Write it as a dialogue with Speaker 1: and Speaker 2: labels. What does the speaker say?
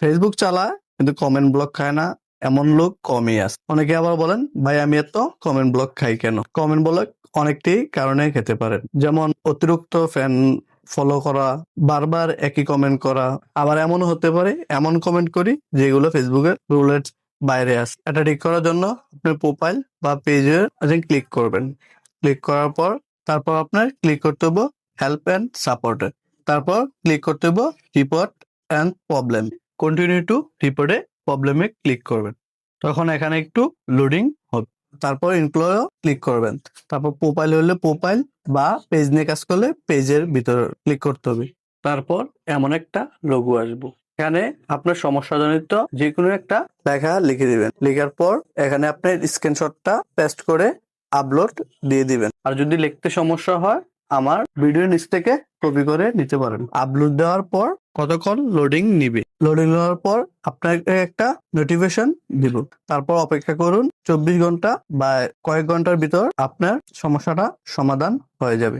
Speaker 1: Facebook চালায় কিন্তু comment block খায় না এমন লোক কমই আছে। অনেকে আবার বলেন ভাই আমি এত কমেন্ট ব্লক খাই কেন? কমেন্ট ব্লক অনেকটি কারণে খেতে পারেন, যেমন অতিরিক্ত ফ্যান ফলো করা, বারবার একই কমেন্ট করা। আবার এমনও হতে পারে এমন কমেন্ট করি যেগুলো ফেসবুকের রুলের বাইরে আছে। এটা ঠিক করার জন্য আপনার প্রোফাইল বা পেজে ক্লিক করবেন। ক্লিক করার পর তারপর আপনার ক্লিক করতে হবে হেল্প অ্যান্ড সাপোর্টে। তারপর ক্লিক করতে হবে report and problem. Continue to রিপোর্টে প্রবলেমে ক্লিক করবেন। তখন এখানে একটু লোডিং হবে। তারপর ইনক্লুড ক্লিক করবেন। তারপর প্রোফাইল হলে প্রোফাইল বা পেজ নিয়ে কাজ করলে পেজের ভিতরে ক্লিক করতে হবে। তারপর এমন একটা লোগো আসবো। এখানে আপনার সমস্যাজনিত যে কোনো একটা লেখা লিখে দিবেন। লেখার পর এখানে আপনার স্ক্রিনশটটা পেস্ট করে আপলোড দিয়ে দিবেন। আর যদি লিখতে সমস্যা হয় আমার ভিডিও নিচ থেকে কপি করে নিতে পারেন। আপলোড দেওয়ার পর কতক্ষণ লোডিং নিবে। লোডিং নেওয়ার পর আপনাকে একটা নোটিফিকেশন দিব। তারপর অপেক্ষা করুন 24 ঘন্টা বা কয়েক ঘন্টার ভিতর আপনার সমস্যাটা সমাধান হয়ে যাবে।